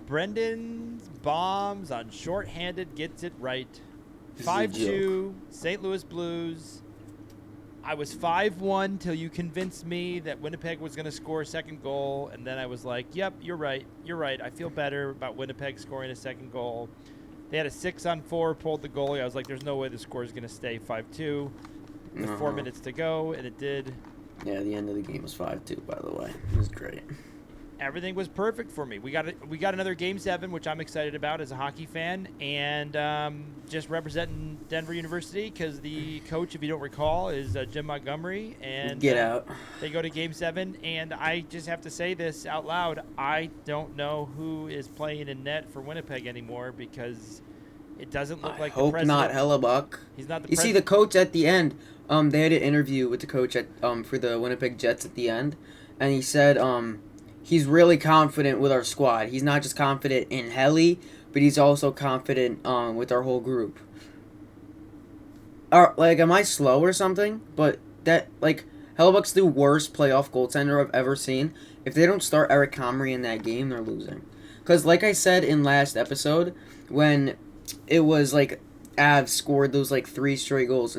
Brendan's bombs on shorthanded gets it right. 5-2, St. Louis Blues. I was 5-1 till you convinced me that Winnipeg was going to score a second goal, and then I was like, yep, you're right. I feel better about Winnipeg scoring a second goal. They had a 6-on-4, pulled the goalie. I was like, there's no way the score is going to stay 5-2 with 4 minutes to go, and it did. Yeah, the end of the game was 5-2, by the way. It was great. Everything was perfect for me. We got another Game 7, which I'm excited about as a hockey fan, and just representing Denver University because the coach, if you don't recall, is Jim Montgomery. And get out. They go to Game 7, and I just have to say this out loud. I don't know who is playing in net for Winnipeg anymore because it doesn't look like the president. I hope not Hellebuyck. He's not the You see, the coach at the end, they had an interview with the coach at for the Winnipeg Jets at the end, and he said he's really confident with our squad. He's not just confident in Helly, but he's also confident with our whole group. Am I slow or something? But Hellebuyck's the worst playoff goaltender I've ever seen. If they don't start Eric Comrie in that game, they're losing. Because like I said in last episode, when it was Avs scored those 3 straight goals,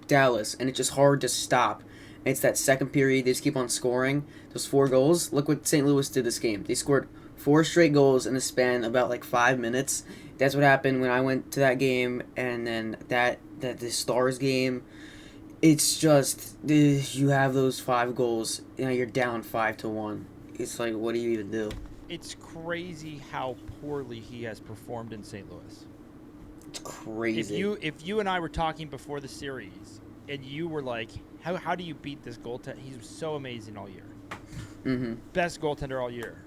Dallas, and it's just hard to stop. It's that second period, they just keep on scoring those 4 goals. Look what St. Louis did this game. They scored 4 straight goals in the span of about 5 minutes. That's what happened when I went to that game, and then the Stars game. It's just, you have those 5 goals, you're down 5-1. It's like, what do you even do? It's crazy how poorly he has performed in St. Louis. It's crazy. If you and I were talking before the series, and you were like, how do you beat this goaltender? He's so amazing all year. Mm-hmm. Best goaltender all year.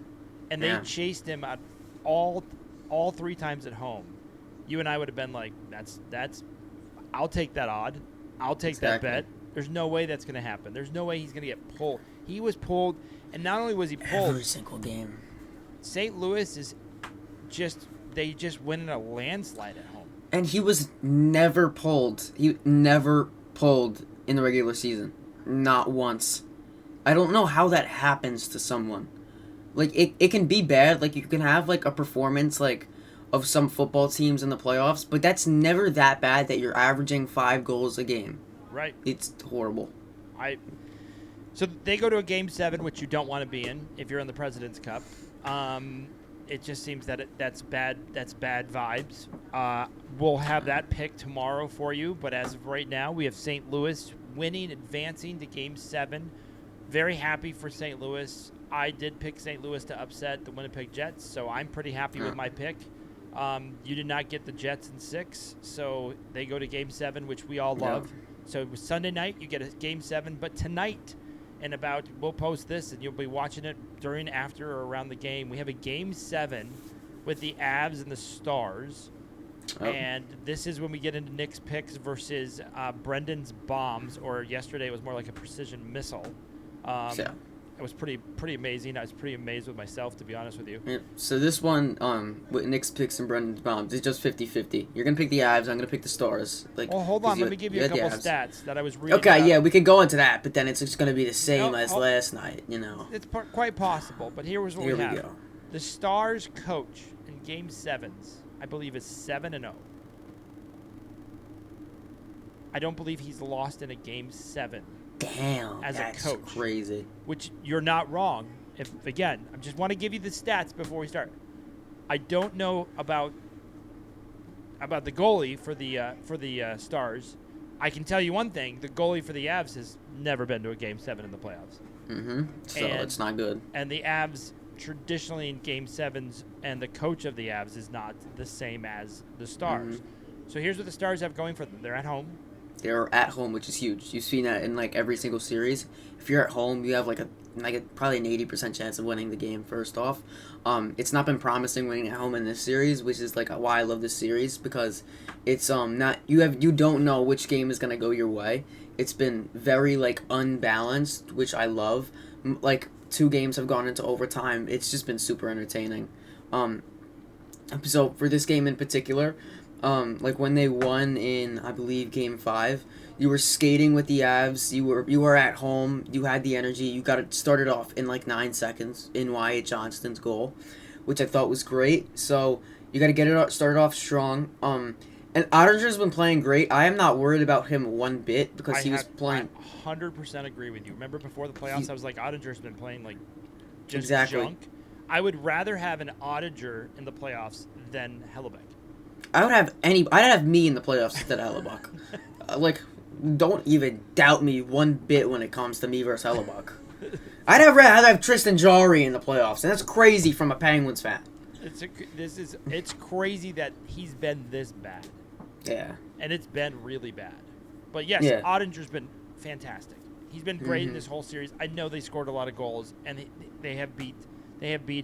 And they chased him at all 3 times at home. You and I would have been like, that's I'll take that odd. I'll take that bet. There's no way that's going to happen. There's no way he's going to get pulled. He was pulled, and not only was he pulled. Every single game. St. Louis is they just win in a landslide at home. And he was never pulled. He never pulled in the regular season. Not once. I don't know how that happens to someone. It can be bad. You can have, a performance, of some football teams in the playoffs, but that's never that bad that you're averaging 5 goals a game. Right. It's horrible. So they go to a Game 7, which you don't want to be in if you're in the President's Cup. It just seems that that's bad vibes. We'll have that pick tomorrow for you, but as of right now, we have St. Louis winning, advancing to Game 7. Very happy for St. Louis. I did pick St. Louis to upset the Winnipeg Jets, so I'm pretty happy with my pick. You did not get the Jets in 6, so they go to Game 7, which we all love. So Sunday night, you get a Game 7, but tonight, we'll post this, and you'll be watching it during, after, or around the game. We have a Game 7 with the Avs and the Stars, and this is when we get into Nick's picks versus Brendan's bombs, or yesterday it was more like a precision missile. It was pretty amazing. I was pretty amazed with myself, to be honest with you. Yeah. So this one, with Nick's picks and Brendan's bombs, it's just 50-50. You're going to pick the Avs, I'm going to pick the Stars. Well, hold on. Let me give you a couple stats that I was reading. Okay, yeah, we could go into that, but then it's just going to be the same as last night, It's quite possible, but here we have. Go. The Stars coach in Game 7s, I believe, is 7-0. I don't believe he's lost in a Game 7. Damn, as that's a coach, crazy. Which you're not wrong. If again, I just want to give you the stats before we start. I don't know about the goalie for the Stars. I can tell you one thing: the goalie for the Avs has never been to a Game 7 in the playoffs. Mm-hmm. So it's not good. And the Avs traditionally in Game 7s, and the coach of the Avs is not the same as the Stars. Mm-hmm. So here's what the Stars have going for them: they're at home. They're at home, which is huge. You've seen that in every single series. If you're at home, you have probably an 80% chance of winning the game. First off, it's not been promising winning at home in this series, which is why I love this series, because it's not you don't know which game is gonna go your way. It's been very unbalanced, which I love. 2 games have gone into overtime. It's just been super entertaining. So for this game in particular. When they won in, I believe, Game 5, you were skating with the Avs, you were at home, you had the energy, you got it started off in 9 seconds in Wyatt Johnston's goal. which I thought was great. So you got to get it started off strong. And Ottinger's been playing great. I am not worried about him one bit because he was playing. I 100% agree with you. Remember before the playoffs, I was like, Ottinger's been playing like just Exactly. junk. I would rather have an Ottinger in the playoffs than Hellebuyck. I'd have me in the playoffs instead of Hellebuyck. Like, don't even doubt me one bit when it comes to me versus Hellebuyck. I'd rather have Tristan Jarry in the playoffs, and that's crazy from a Penguins fan. It's crazy that he's been this bad. Yeah. And it's been really bad. But yes, Yeah. Ottinger's been fantastic. He's been great in this whole series. I know they scored a lot of goals, and they have beat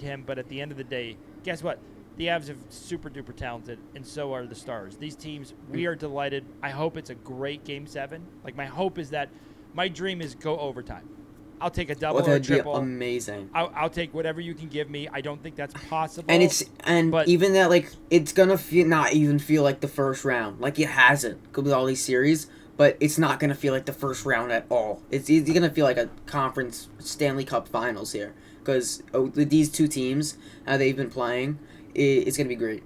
him. But at the end of the day, guess what? The Avs are super duper talented, and so are the Stars. These teams, we are delighted. I hope it's a great Game 7. Like, my dream is go overtime. I'll take a double or a triple. That'd be amazing. I'll take whatever you can give me. I don't think that's possible. But even that, like, it's gonna not even feel like the first round. Like, it hasn't with all these series, but it's not gonna feel like the first round at all. It's gonna feel like a conference Stanley Cup Finals here because with these two teams, how they've been playing, it's gonna be great.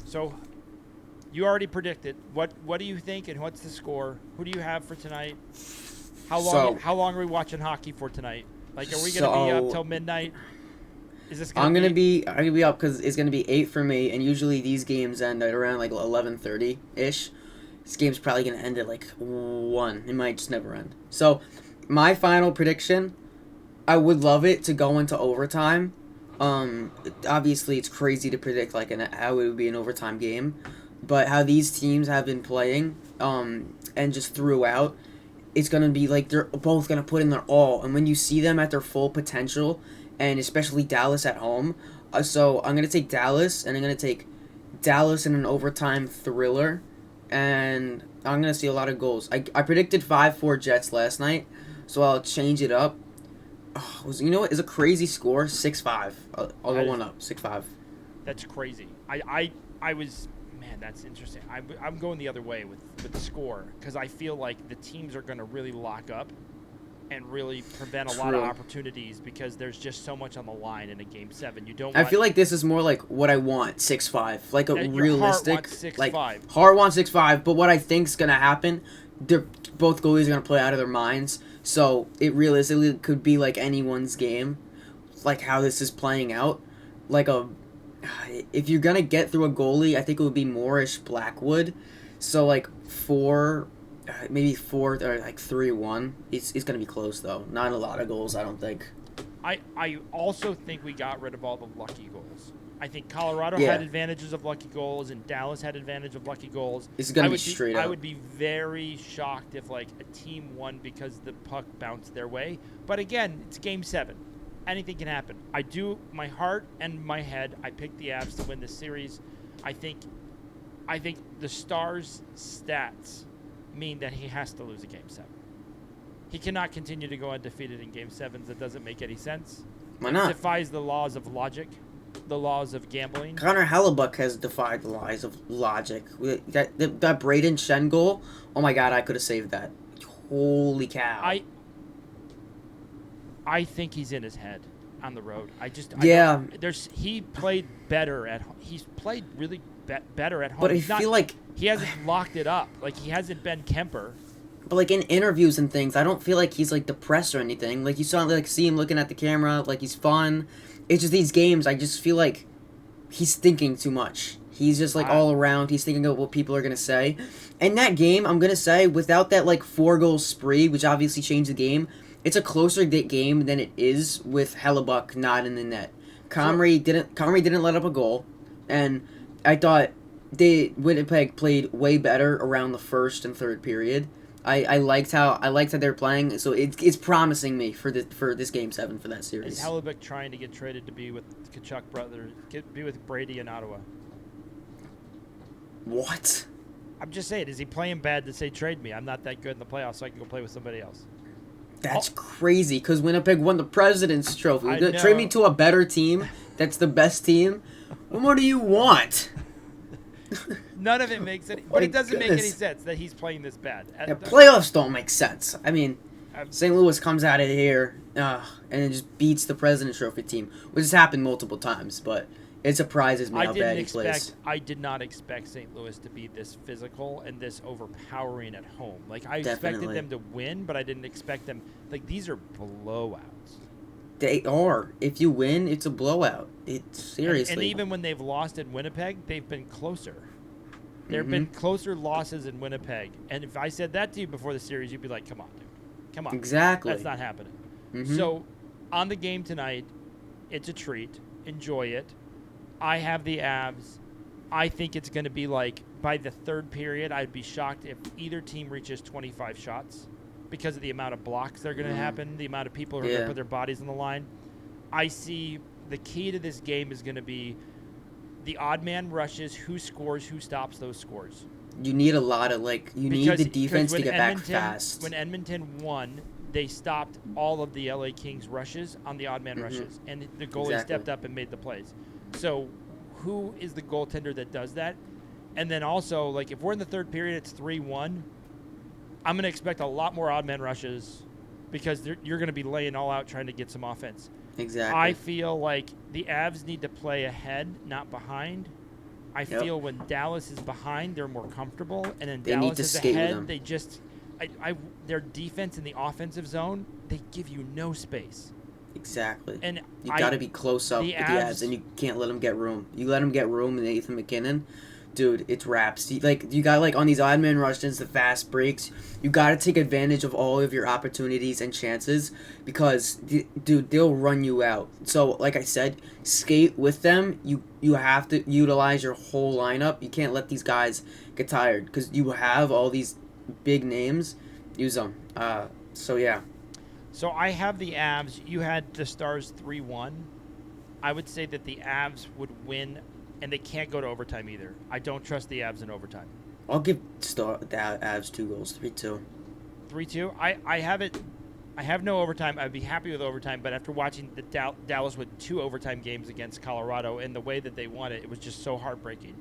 So, you already predicted. What do you think, and what's the score? Who do you have for tonight? How long are we watching hockey for tonight? Like, are we gonna be up till midnight? Is this gonna? I'm gonna be up because it's gonna be 8 for me, and usually these games end at around like 11:30 ish. This game's probably gonna end at like 1. It might just never end. So, my final prediction, I would love it to go into overtime. Obviously it's crazy to predict like how it would be an overtime game, but how these teams have been playing, and just throughout. It's going to be like they're both going to put in their all. And when you see them at their full potential, and especially Dallas at home, so I'm going to take Dallas, and I'm going to take Dallas in an overtime thriller, and I'm going to see a lot of goals. I predicted 5-4 Jets last night, so I'll change it up. You know what? It's a crazy score, 6-5. I'll go one up, 6-5. That's crazy. I was... Man, that's interesting. I'm going the other way with the score because I feel like the teams are going to really lock up and really prevent a lot of opportunities because there's just so much on the line in a Game 7. I feel like this is more like what I want, 6-5. Like a realistic... Heart wants 6-5, but what I think's going to happen, both goalies are going to play out of their minds, so it realistically could be like anyone's game, like how this is playing out. Like if you're going to get through a goalie, I think it would be Moorish Blackwood. So, like, 4, maybe 4, or like 3-1. It's going to be close, though. Not a lot of goals, I don't think. I also think we got rid of all the lucky goals. I think Colorado had advantages of lucky goals, and Dallas had advantage of lucky goals. It's going to be straight up. I would be very shocked if, like, a team won because the puck bounced their way. But, again, it's Game 7. Anything can happen. I do, my heart and my head, I picked the Avs to win this series. I think the Stars' stats mean that he has to lose a Game 7. He cannot continue to go undefeated in Game 7s. That doesn't make any sense. Why not? It defies the laws of logic, the laws of gambling. Connor Hellebuyck has defied the laws of logic. That Braden Shen goal, oh my God, I could have saved that. Holy cow. I think he's in his head on the road. He played better at home. He's played really better at home. But I feel like he hasn't locked it up. Like, he hasn't been Kemper. But, like, in interviews and things, I don't feel like he's, like, depressed or anything. Like, you see him looking at the camera, like, he's fun. It's just these games, I just feel like he's thinking too much. He's just, like, all around. He's thinking of what people are going to say. And that game, I'm going to say, without that, like, 4-goal spree, which obviously changed the game, it's a closer game than it is with Hellebuyck not in the net. Comrie didn't let up a goal, and I thought Winnipeg played way better around the first and third period. I liked how they're playing, so it's promising me for this Game 7 for that series. Is Hellebuyck trying to get traded to be with Tkachuk brothers, be with Brady in Ottawa? What? I'm just saying, is he playing bad to say trade me? I'm not that good in the playoffs, so I can go play with somebody else. That's crazy, because Winnipeg won the President's Trophy. Trade me to a better team that's the best team? What more do you want? None of it makes any... But it doesn't make any sense that he's playing this bad. Playoffs don't make sense. I mean, St. Louis comes out of here and it just beats the President's Trophy team, which has happened multiple times, but it surprises me how bad he plays. I did not expect St. Louis to be this physical and this overpowering at home. Like, I expected them to win, but I didn't expect them. Like, these are blowouts. They are. If you win, it's a blowout. It's seriously. And even when they've lost in Winnipeg, they've been closer. There have been closer losses in Winnipeg. And if I said that to you before the series, you'd be like, come on, dude. Come on. Exactly. That's not happening. So, on the game tonight, it's a treat. Enjoy it. I have the Avs. I think it's going to be like, by the third period, I'd be shocked if either team reaches 25 shots because of the amount of blocks that are going to happen, the amount of people who are going to put their bodies on the line. I see the key to this game is going to be the odd man rushes, who scores, who stops those scores. You need a lot of, need the defense to get back fast. When Edmonton won, they stopped all of the LA Kings rushes on the odd man rushes, and the goalie stepped up and made the plays. So who is the goaltender that does that? And then also, like, if we're in the third period, it's 3-1, I'm going to expect a lot more odd man rushes because you're going to be laying all out trying to get some offense. Exactly. I feel like the Avs need to play ahead, not behind. I feel when Dallas is behind, they're more comfortable, and then they Dallas is ahead, they just their defense in the offensive zone, they give you no space. Exactly. And you got to be close up with the Avs, and you can't let them get room. You let them get room, and Nathan McKinnon, dude, it's wraps. You got on these odd man rushes, the fast breaks. You got to take advantage of all of your opportunities and chances because, dude, they'll run you out. So, like I said, skate with them. You have to utilize your whole lineup. You can't let these guys get tired because you have all these big names. Use them. So yeah. So I have the Avs. You had the Stars 3-1. I would say that the Avs would win. And they can't go to overtime either. I don't trust the Avs in overtime. I'll give the Avs 2 goals, 3-2. 3-2? I have it. I have no overtime. I'd be happy with overtime, but after watching the Dallas with 2 overtime games against Colorado and the way that they won it, it was just so heartbreaking.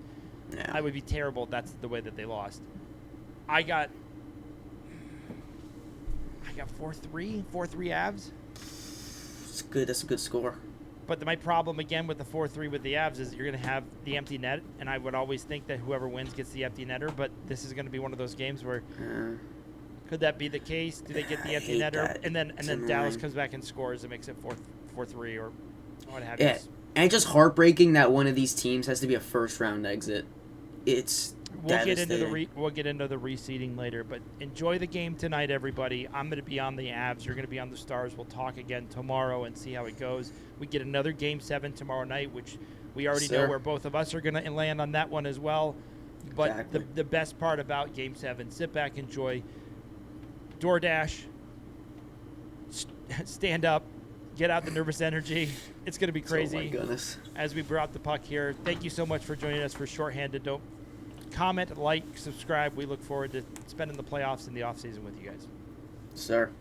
Yeah. I would be terrible if that's the way that they lost. I got 4-3 Avs. It's good. That's a good score. But my problem, again, with the 4-3 with the Avs is you're going to have the empty net, and I would always think that whoever wins gets the empty netter, but this is going to be one of those games where could that be the case? Do they get the empty netter? And then Dallas comes back and scores and makes it 4-3 or what have you. Yeah, and it's just heartbreaking that one of these teams has to be a first-round exit. It's We'll get into the reseeding later, but enjoy the game tonight, everybody. I'm going to be on the Avs. You're going to be on the Stars. We'll talk again tomorrow and see how it goes. We get another Game 7 tomorrow night, which we already know where both of us are going to land on that one as well. But the best part about Game 7, sit back, enjoy. DoorDash, stand up, get out the nervous energy. It's going to be crazy. Oh, my goodness. As we brought the puck here. Thank you so much for joining us for Shorthanded. Don't comment, like, subscribe. We look forward to spending the playoffs and the offseason with you guys. Sir.